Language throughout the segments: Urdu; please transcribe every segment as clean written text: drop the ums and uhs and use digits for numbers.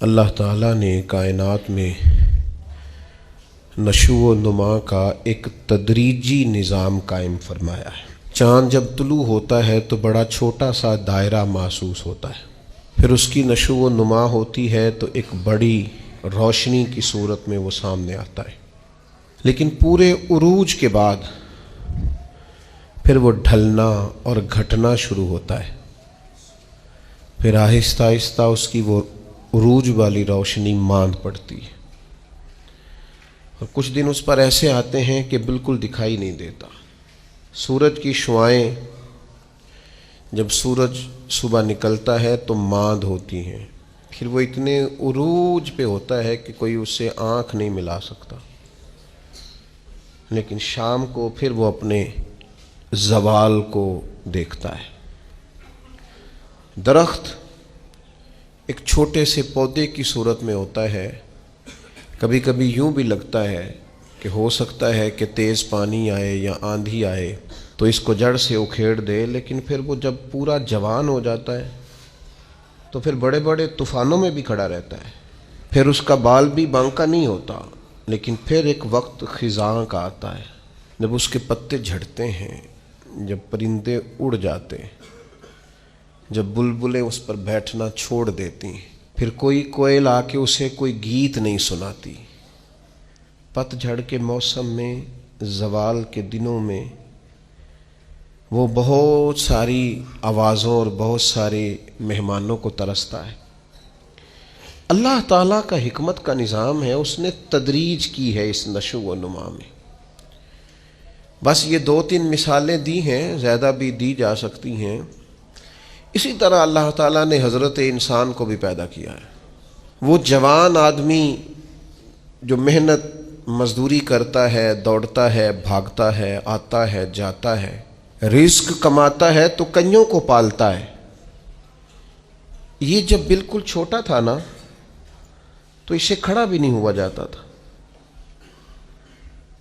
اللہ تعالیٰ نے کائنات میں نشو و نما کا ایک تدریجی نظام قائم فرمایا ہے۔ چاند جب طلوع ہوتا ہے تو بڑا چھوٹا سا دائرہ محسوس ہوتا ہے، پھر اس کی نشو و نما ہوتی ہے تو ایک بڑی روشنی کی صورت میں وہ سامنے آتا ہے، لیکن پورے عروج کے بعد پھر وہ ڈھلنا اور گھٹنا شروع ہوتا ہے، پھر آہستہ آہستہ اس کی وہ عروج والی روشنی ماند پڑتی ہے، اور کچھ دن اس پر ایسے آتے ہیں کہ بالکل دکھائی نہیں دیتا۔ سورج کی شعاعیں جب سورج صبح نکلتا ہے تو ماند ہوتی ہیں، پھر وہ اتنے عروج پہ ہوتا ہے کہ کوئی اس سے آنکھ نہیں ملا سکتا، لیکن شام کو پھر وہ اپنے زوال کو دیکھتا ہے۔ درخت ایک چھوٹے سے پودے کی صورت میں ہوتا ہے، کبھی کبھی یوں بھی لگتا ہے کہ ہو سکتا ہے کہ تیز پانی آئے یا آندھی آئے تو اس کو جڑ سے اکھیڑ دے، لیکن پھر وہ جب پورا جوان ہو جاتا ہے تو پھر بڑے بڑے طوفانوں میں بھی کھڑا رہتا ہے، پھر اس کا بال بھی بانکا نہیں ہوتا، لیکن پھر ایک وقت خزاں کا آتا ہے جب اس کے پتے جھڑتے ہیں، جب پرندے اڑ جاتے ہیں، جب بلبلیں اس پر بیٹھنا چھوڑ دیتی ہیں، پھر کوئی کوئل آ کے اسے کوئی گیت نہیں سناتی۔ پت جھڑ کے موسم میں، زوال کے دنوں میں وہ بہت ساری آوازوں اور بہت سارے مہمانوں کو ترستا ہے۔ اللہ تعالیٰ کا حکمت کا نظام ہے، اس نے تدریج کی ہے اس نشو و نما میں۔ بس یہ 2-3 مثالیں دی ہیں، زیادہ بھی دی جا سکتی ہیں۔ اسی طرح اللہ تعالیٰ نے حضرت انسان کو بھی پیدا کیا ہے۔ وہ جوان آدمی جو محنت مزدوری کرتا ہے، دوڑتا ہے، بھاگتا ہے، آتا ہے، جاتا ہے، رزق کماتا ہے تو کئیوں کو پالتا ہے۔ یہ جب بالکل چھوٹا تھا نا تو اسے کھڑا بھی نہیں ہوا جاتا تھا،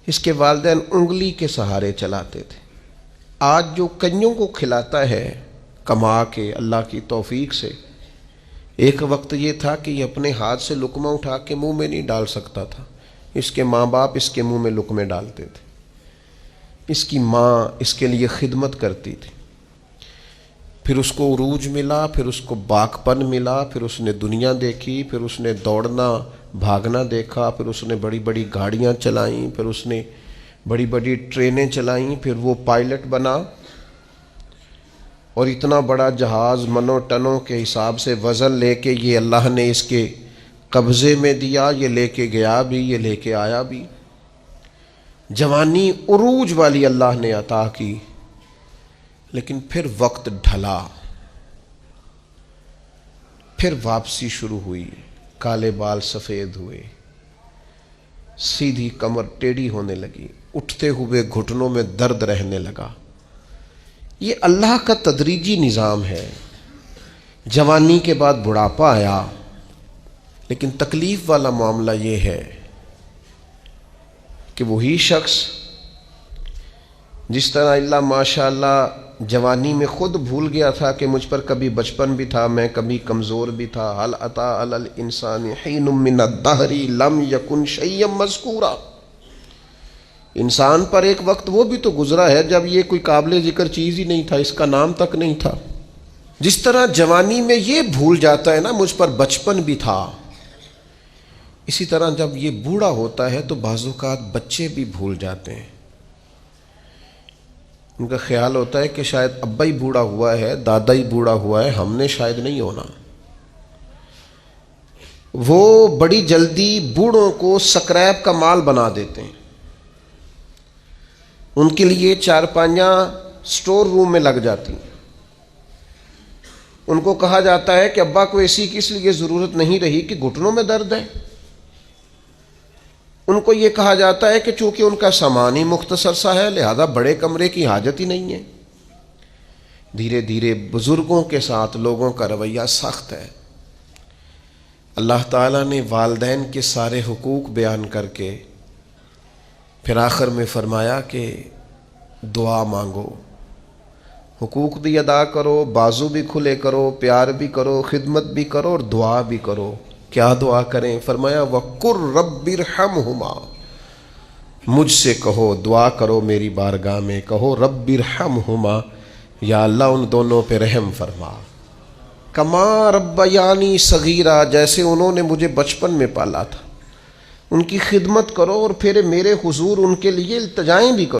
اس کے والدین انگلی کے سہارے چلاتے تھے۔ آج جو کئیوں کو کھلاتا ہے کما کے اللہ کی توفیق سے، ایک وقت یہ تھا کہ یہ اپنے ہاتھ سے لقمہ اٹھا کے منہ میں نہیں ڈال سکتا تھا، اس کے ماں باپ اس کے منہ میں لقمے ڈالتے تھے، اس کی ماں اس کے لیے خدمت کرتی تھی، پھر اس کو عروج ملا، پھر اس کو باکپن ملا، پھر اس نے دنیا دیکھی، پھر اس نے دوڑنا بھاگنا دیکھا، پھر اس نے بڑی بڑی گاڑیاں چلائیں، پھر اس نے بڑی بڑی ٹرینیں چلائیں، پھر وہ پائلٹ بنا، اور اتنا بڑا جہاز منوں ٹنوں کے حساب سے وزن لے کے یہ اللہ نے اس کے قبضے میں دیا، یہ لے کے گیا بھی، یہ لے کے آیا بھی۔ جوانی عروج والی اللہ نے عطا کی، لیکن پھر وقت ڈھلا، پھر واپسی شروع ہوئی، کالے بال سفید ہوئے، سیدھی کمر ٹیڑھی ہونے لگی، اٹھتے ہوئے گھٹنوں میں درد رہنے لگا۔ یہ اللہ کا تدریجی نظام ہے۔ جوانی کے بعد بڑھاپا آیا، لیکن تکلیف والا معاملہ یہ ہے کہ وہی شخص جس طرح اللہ ماشاء اللہ جوانی میں خود بھول گیا تھا کہ مجھ پر کبھی بچپن بھی تھا، میں کبھی کمزور بھی تھا، هل اتى على الانسان حين من الدهر لم يكن شيئا مذكورا، انسان پر ایک وقت وہ بھی تو گزرا ہے جب یہ کوئی قابل ذکر چیز ہی نہیں تھا، اس کا نام تک نہیں تھا۔ جس طرح جوانی میں یہ بھول جاتا ہے نا مجھ پر بچپن بھی تھا، اسی طرح جب یہ بوڑھا ہوتا ہے تو بعض اوقات بچے بھی بھول جاتے ہیں۔ ان کا خیال ہوتا ہے کہ شاید ابا ہی بوڑھا ہوا ہے، دادا ہی بوڑھا ہوا ہے، ہم نے شاید نہیں ہونا۔ وہ بڑی جلدی بوڑھوں کو سکریپ کا مال بنا دیتے ہیں، ان کے لیے چارپائیاں سٹور روم میں لگ جاتی ہیں۔ ان کو کہا جاتا ہے کہ ابا کو اے سی کی اس لیے ضرورت نہیں رہی کہ گھٹنوں میں درد ہے۔ ان کو یہ کہا جاتا ہے کہ چونکہ ان کا سامان ہی مختصر سا ہے لہذا بڑے کمرے کی حاجت ہی نہیں ہے۔ دھیرے دھیرے بزرگوں کے ساتھ لوگوں کا رویہ سخت ہے۔ اللہ تعالیٰ نے والدین کے سارے حقوق بیان کر کے پھر آخر میں فرمایا کہ دعا مانگو، حقوق بھی ادا کرو، بازو بھی کھلے کرو، پیار بھی کرو، خدمت بھی کرو اور دعا بھی کرو کیا دعا کریں؟ فرمایا وَقُرْ رَبِّ ارْحَمْهُمَا، مجھ سے کہو، دعا کرو میری بارگاہ میں، کہو رب ارحمہما، یا اللہ ان دونوں پہ رحم فرما، کما ربیانی صغیرہ، جیسے انہوں نے مجھے بچپن میں پالا تھا، ان کی خدمت کرو اور پھر میرے حضور ان کے لیے التجائیں بھی کرو۔